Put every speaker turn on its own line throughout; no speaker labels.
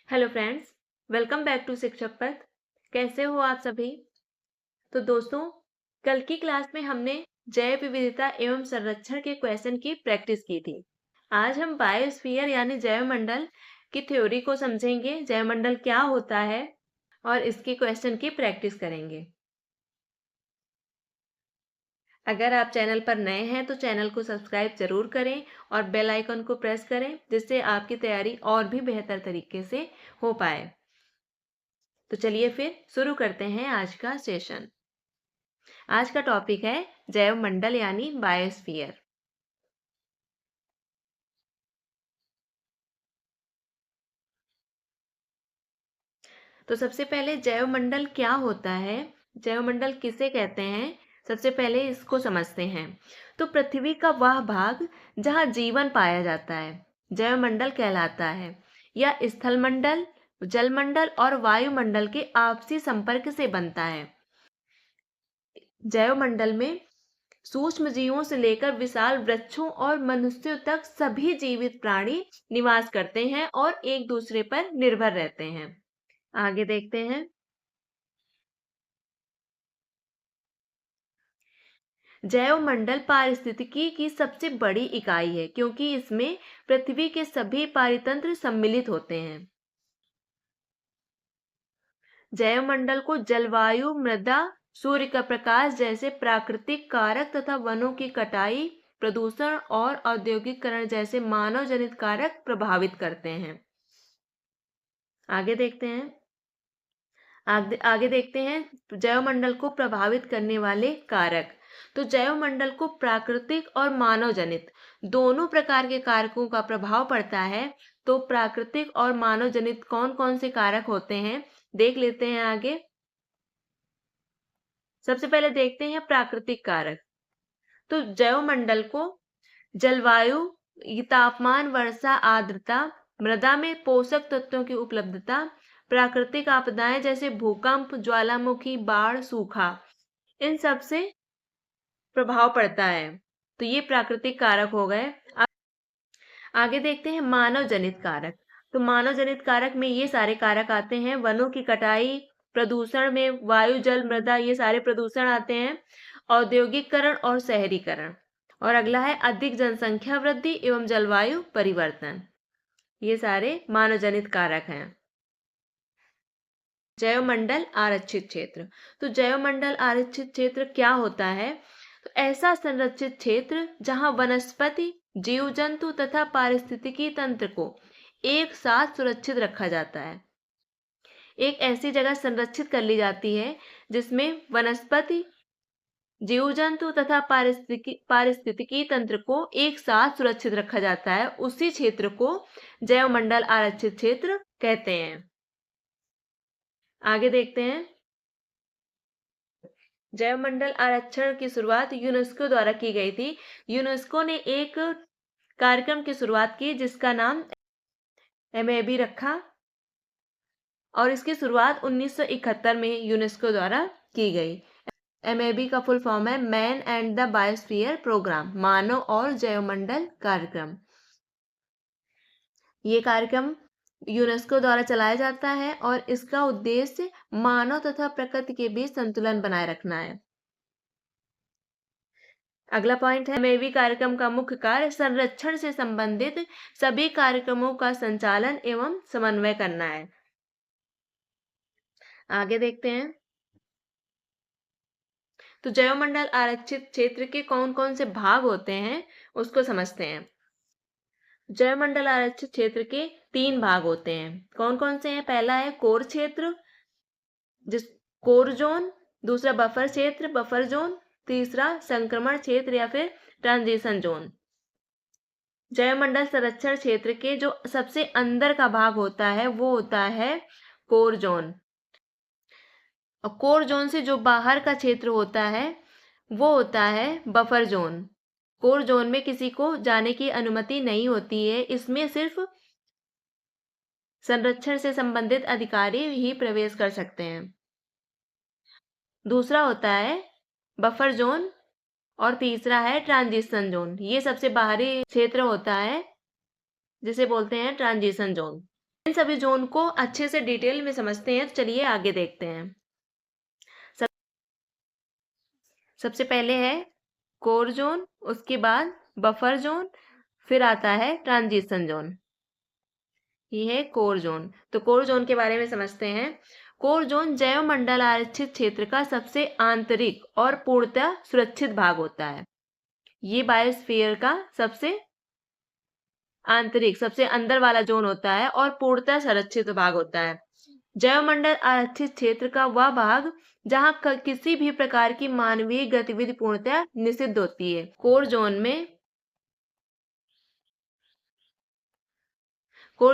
Hello friends, welcome back to Shikshak Path. कैसे हो आप सभी? तो दोस्तों, कल की क्लास में हमने जैव विविधता एवं संरक्षण के क्वेश्चन की प्रैक्टिस की थी। आज हम बायोस्फीयर यानी जैव मंडल की थ्योरी को समझेंगे, जैव मंडल क्या होता है और इसके क्वेश्चन की प्रैक्टिस करेंगे। अगर आप चैनल पर नए हैं तो चैनल को सब्सक्राइब जरूर करें और बेल आइकन को प्रेस करें, जिससे आपकी तैयारी और भी बेहतर तरीके से हो पाए। तो चलिए फिर शुरू करते हैं आज का सेशन। आज का टॉपिक है जैव मंडल यानी बायोस्फीयर। तो सबसे पहले जैव मंडल क्या होता है, जैव मंडल किसे कहते हैं, सबसे पहले इसको समझते हैं। तो पृथ्वी का वह भाग जहाँ जीवन पाया जाता है जैव मंडल कहलाता है। यह स्थल मंडल, जल मंडल और वायुमंडल के आपसी संपर्क से बनता है। जैव मंडल में सूक्ष्म जीवों से लेकर विशाल वृक्षों और मनुष्यों तक सभी जीवित प्राणी निवास करते हैं और एक दूसरे पर निर्भर रहते हैं। आगे देखते हैं। जैव मंडल पारिस्थितिकी की सबसे बड़ी इकाई है क्योंकि इसमें पृथ्वी के सभी पारितंत्र सम्मिलित होते हैं। जैव मंडल को जलवायु, मृदा, सूर्य का प्रकाश जैसे प्राकृतिक कारक तथा वनों की कटाई, प्रदूषण और औद्योगिकरण जैसे मानव जनित कारक प्रभावित करते हैं। आगे देखते हैं। आगे देखते हैं जैव मंडल को प्रभावित करने वाले कारक। तो जैव मंडल को प्राकृतिक और मानव जनित दोनों प्रकार के कारकों का प्रभाव पड़ता है। तो प्राकृतिक और मानव जनित कौन कौन से कारक होते हैं, देख लेते हैं आगे। सबसे पहले देखते हैं प्राकृतिक कारक। तो जैव मंडल को जलवायु, तापमान, वर्षा, आर्द्रता, मृदा में पोषक तत्वों की उपलब्धता, प्राकृतिक आपदाएं जैसे भूकंप, ज्वालामुखी, बाढ़, सूखा, इन सब से प्रभाव पड़ता है। तो ये प्राकृतिक कारक हो गए। आगे देखते हैं मानव जनित कारक। तो मानव जनित कारक में ये सारे कारक आते हैं। वनों की कटाई, प्रदूषण में वायु, जल, मृदा, ये सारे प्रदूषण आते हैं। औद्योगिकरण और शहरीकरण। और अगला है अधिक जनसंख्या वृद्धि एवं जलवायु परिवर्तन। ये सारे मानव जनित कारक हैं। जैव मंडल आरक्षित क्षेत्र। तो जैव मंडल आरक्षित क्षेत्र क्या होता है? तो ऐसा संरक्षित क्षेत्र जहां वनस्पति, जीव जंतु तथा पारिस्थितिकी तंत्र को एक साथ सुरक्षित रखा जाता है। एक ऐसी जगह संरक्षित कर ली जाती है जिसमें वनस्पति, जीव जंतु तथा पारिस्थितिकी तंत्र को एक साथ सुरक्षित रखा जाता है, उसी क्षेत्र को जैव मंडल आरक्षित क्षेत्र कहते हैं। आगे देखते हैं। जैव मंडल आरक्षण की शुरुआत यूनेस्को द्वारा की गई थी। यूनेस्को ने एक कार्यक्रम की शुरुआत की जिसका नाम MAB रखा और इसकी शुरुआत 1971 में यूनेस्को द्वारा की गई। MAB का फुल फॉर्म है man and the biosphere programme, मानव और जैवमंडल कार्यक्रम। ये कार्यक्रम यूनेस्को द्वारा चलाया जाता है और इसका उद्देश्य मानव तथा प्रकृति के बीच संतुलन बनाए रखना है। अगला पॉइंट है MAB कार्यक्रम का मुख्य कार्य संरक्षण से संबंधित सभी कार्यक्रमों का संचालन एवं समन्वय करना है। आगे देखते हैं। तो जैवमंडल आरक्षित क्षेत्र के कौन कौन से भाग होते हैं उसको समझते हैं। जैवमंडल आरक्षित क्षेत्र के 3 भाग होते हैं। कौन कौन से हैं? पहला है कोर क्षेत्र, जिस कोर जोन, दूसरा बफर क्षेत्र, बफर जोन, तीसरा संक्रमण क्षेत्र या फिर ट्रांजिशन जोन। जैवमंडल संरक्षण क्षेत्र के जो सबसे अंदर का भाग होता है वो होता है कोर जोन। और कोर जोन से जो बाहर का क्षेत्र होता है वो होता है बफर जोन। कोर जोन में किसी को जाने की अनुमति नहीं होती है, इसमें सिर्फ संरक्षण से संबंधित अधिकारी ही प्रवेश कर सकते हैं। दूसरा होता है बफर जोन और तीसरा है ट्रांजिशन जोन। ये सबसे बाहरी क्षेत्र होता है जिसे बोलते हैं ट्रांजिशन जोन। इन सभी जोन को अच्छे से डिटेल में समझते हैं। तो चलिए आगे देखते हैं। सबसे पहले है कोर जोन, उसके बाद बफर जोन, फिर आता है ट्रांजिशन जोन। ये है कोर जोन। तो कोर जोन के बारे में समझते हैं। कोर जोन जैव मंडल आरक्षित क्षेत्र का सबसे आंतरिक और पूर्णतः सुरक्षित भाग होता है। ये बायोस्फीयर का सबसे आंतरिक, सबसे अंदर वाला जोन होता है और पूर्णतः संरक्षित भाग होता है। जैव मंडल आरक्षित क्षेत्र का वह भाग जहां किसी भी प्रकार की मानवीय गतिविधि पूर्णतः निषिद्ध होती है। कोर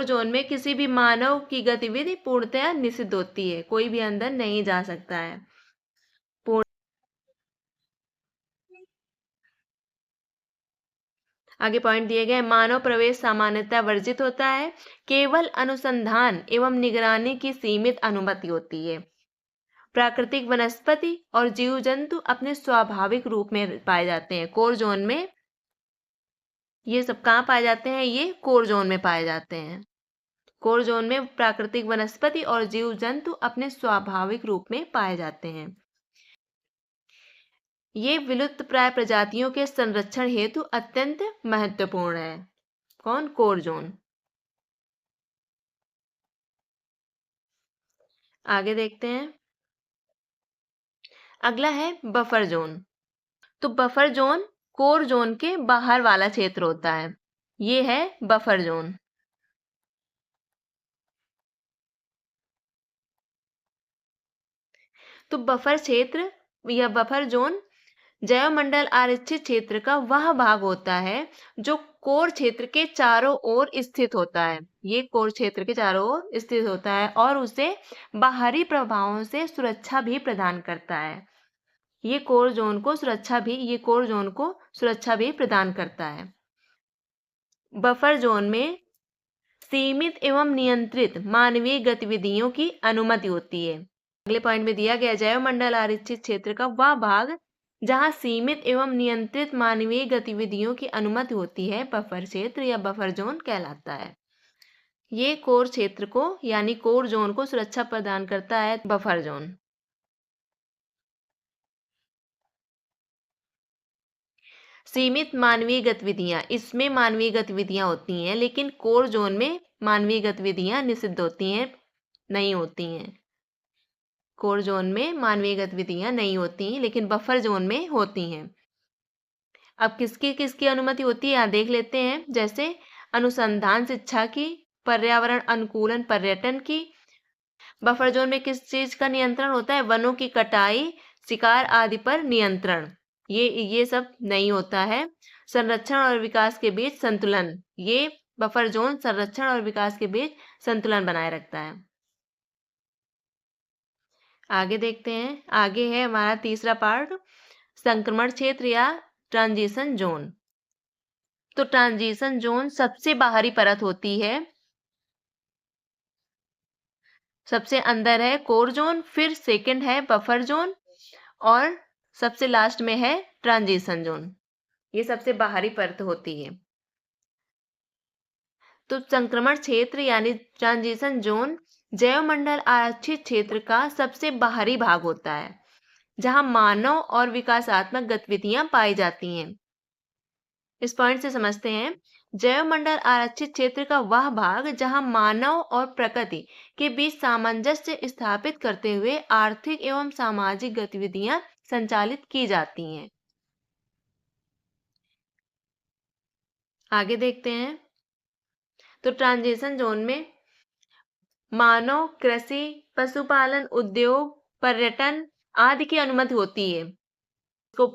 जोन में किसी भी मानव की गतिविधि पूर्णतः निषिद्ध होती है, कोई भी अंदर नहीं जा सकता है। आगे पॉइंट दिए गए, मानव प्रवेश सामान्यतः वर्जित होता है, केवल अनुसंधान एवं निगरानी की सीमित अनुमति होती है। प्राकृतिक वनस्पति और जीव जंतु अपने स्वाभाविक रूप में पाए जाते हैं कोर जोन में। ये सब कहाँ पाए जाते हैं? ये कोर जोन में पाए जाते हैं। कोर जोन में प्राकृतिक वनस्पति और जीव जंतु अपने स्वाभाविक रूप में पाए जाते हैं। ये विलुप्त प्राय प्रजातियों के संरक्षण हेतु अत्यंत महत्वपूर्ण है। कौन? Core zone. आगे देखते हैं। अगला है बफर जोन। तो बफर जोन कोर जोन के बाहर वाला क्षेत्र होता है। ये है बफर जोन। तो बफर क्षेत्र या बफर जोन जैव मंडल आरक्षित क्षेत्र का वह भाग होता है जो कोर क्षेत्र के चारों ओर स्थित होता है। ये कोर क्षेत्र के चारों ओर स्थित होता है और उसे बाहरी प्रभावों से सुरक्षा भी प्रदान करता है। ये कोर जोन को सुरक्षा भी प्रदान करता है। बफर जोन में सीमित एवं नियंत्रित मानवीय गतिविधियों की अनुमति होती है। अगले पॉइंट में दिया गया, जैव मंडल आरक्षित क्षेत्र का वह भाग जहां सीमित एवं नियंत्रित मानवीय गतिविधियों की अनुमति होती है बफर क्षेत्र या बफर जोन कहलाता है। ये कोर क्षेत्र को यानी कोर जोन को सुरक्षा प्रदान करता है बफर जोन। सीमित मानवीय गतिविधियां, इसमें मानवीय गतिविधियां होती हैं, लेकिन कोर जोन में मानवीय गतिविधियां निषिद्ध होती हैं, नहीं होती हैं। कोर जोन में मानवीय गतिविधियां नहीं होती, लेकिन बफर जोन में होती हैं। अब किसकी किसकी अनुमति होती है यहाँ देख लेते हैं। जैसे अनुसंधान, शिक्षा की, पर्यावरण अनुकूलन, पर्यटन की। बफर जोन में किस चीज का नियंत्रण होता है? वनों की कटाई, शिकार आदि पर नियंत्रण। ये सब नहीं होता है। संरक्षण और विकास के बीच संतुलन, ये बफर जोन संरक्षण और विकास के बीच संतुलन बनाए रखता है। आगे देखते हैं। आगे है हमारा तीसरा पार्ट, संक्रमण क्षेत्र या ट्रांजिशन जोन। तो ट्रांजिशन जोन सबसे बाहरी परत होती है। सबसे अंदर है कोर जोन, फिर सेकंड है बफर जोन और सबसे लास्ट में है ट्रांजिशन जोन। ये सबसे बाहरी परत होती है। तो संक्रमण क्षेत्र यानी ट्रांजिशन जोन जैव मंडल आरक्षित क्षेत्र का सबसे बाहरी भाग होता है, जहां मानव और विकासात्मक गतिविधियां पाई जाती हैं। इस पॉइंट से समझते हैं। जैव मंडल आरक्षित क्षेत्र का वह भाग जहां मानव और प्रकृति के बीच सामंजस्य स्थापित करते हुए आर्थिक एवं सामाजिक गतिविधियां संचालित की जाती हैं। आगे देखते हैं। तो ट्रांजिशन जोन में मानव, कृषि, पशुपालन, उद्योग, पर्यटन आदि की अनुमति होती है। इसको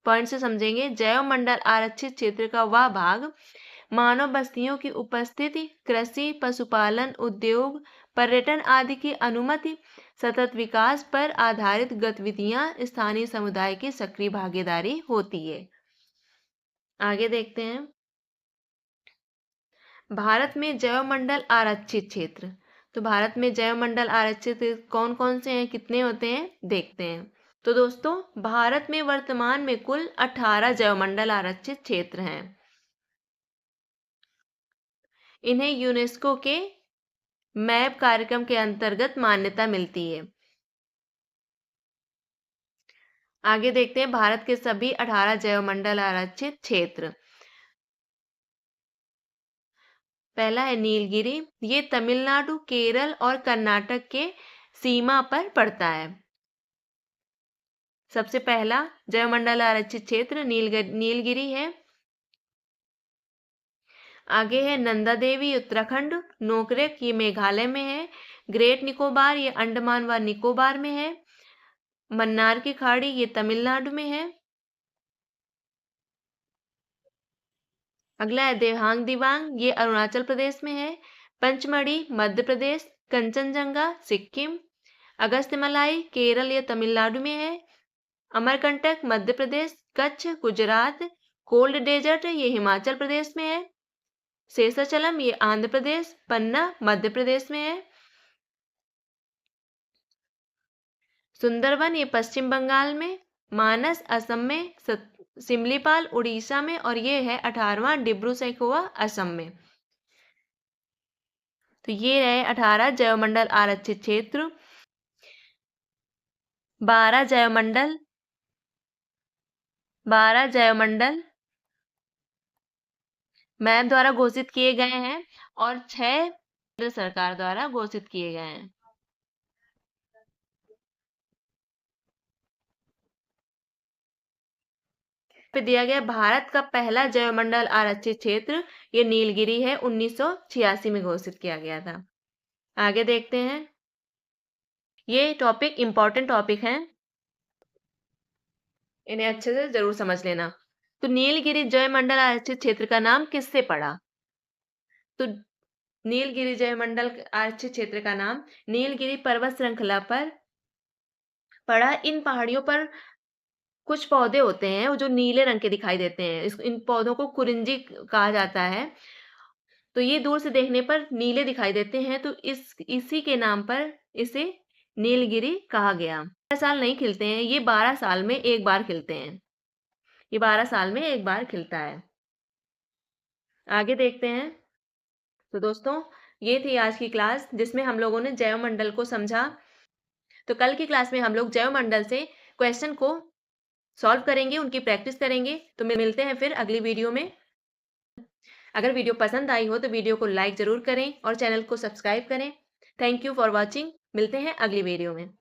पॉइंट से समझेंगे। जैव मंडल आरक्षित क्षेत्र का वह भाग मानव बस्तियों की उपस्थिति, कृषि, पशुपालन, उद्योग, पर्यटन आदि की अनुमति, सतत विकास पर आधारित गतिविधियां, स्थानीय समुदाय की सक्रिय भागीदारी होती है। आगे देखते हैं। भारत में जैव मंडल आरक्षित क्षेत्र। तो भारत में जैव मंडल आरक्षित कौन कौन से हैं, कितने होते हैं, देखते हैं। तो दोस्तों, भारत में वर्तमान में कुल 18 जैव मंडल आरक्षित क्षेत्र हैं। इन्हें यूनेस्को के मैप कार्यक्रम के अंतर्गत मान्यता मिलती है। आगे देखते हैं भारत के सभी 18 जैवमंडल आरक्षित क्षेत्र। पहला है नीलगिरी, ये तमिलनाडु, केरल और कर्नाटक के सीमा पर पड़ता है। सबसे पहला जैवमंडल आरक्षित क्षेत्र नीलगिरी है। आगे है नंदा देवी उत्तराखंड, नोकरेक ये मेघालय में है, ग्रेट निकोबार ये अंडमान व निकोबार में है, मन्नार की खाड़ी ये तमिलनाडु में है। अगला है देहांग दिबांग, ये अरुणाचल प्रदेश में है, पंचमढ़ी मध्य प्रदेश, कंचनजंगा सिक्किम, अगस्त्यमलाई केरल या तमिलनाडु में है, अमरकंटक मध्य प्रदेश, कच्छ गुजरात, कोल्ड डेजर्ट ये हिमाचल प्रदेश में है, शेषाचलम ये आंध्र प्रदेश, पन्ना मध्य प्रदेश में है, सुंदरवन ये पश्चिम बंगाल में, मानस असम में, सिमलीपाल उड़ीसा में और ये है 18वां डिब्रू सैखोवा असम में। तो ये रहे 18 जैवमंडल आरक्षित क्षेत्र। 12 जैवमंडल मैप द्वारा घोषित किए गए हैं और 6 केंद्र सरकार द्वारा घोषित किए गए हैं। पे दिया गया भारत का पहला जैवमंडल आरक्षित क्षेत्र ये नीलगिरी है, 1986 में घोषित किया गया था। आगे देखते हैं, ये टॉपिक इंपॉर्टेंट टॉपिक हैं, इन्हें अच्छे से जरूर समझ लेना। तो नीलगिरी जैवमंडल आरक्षित क्षेत्र का नाम किससे पड़ा? तो नीलगिरी जैवमंडल आरक्षित क्षेत्र का नाम नीलगिरी पर्वत श्रृंखला पर पड़ा। इन पहाड़ियों पर कुछ पौधे होते हैं जो नीले रंग के दिखाई देते हैं, इन पौधों को कुरिंजी कहा जाता है। तो ये दूर से देखने पर नीले दिखाई देते हैं, तो इसी के नाम पर इसे नीलगिरी कहा गया। 12 साल नहीं खिलते हैं, ये 12 साल में एक बार खिलते हैं, ये 12 साल में एक बार खिलता है। आगे देखते हैं। तो दोस्तों, ये थी आज की क्लास जिसमें हम लोगों ने जैवमंडल को समझा। तो कल की क्लास में हम लोग जैवमंडल से क्वेश्चन को सॉल्व करेंगे, उनकी प्रैक्टिस करेंगे। तो मिलते हैं फिर अगली वीडियो में। अगर वीडियो पसंद आई हो तो वीडियो को लाइक ज़रूर करें और चैनल को सब्सक्राइब करें। Thank you for watching. मिलते हैं अगली वीडियो में।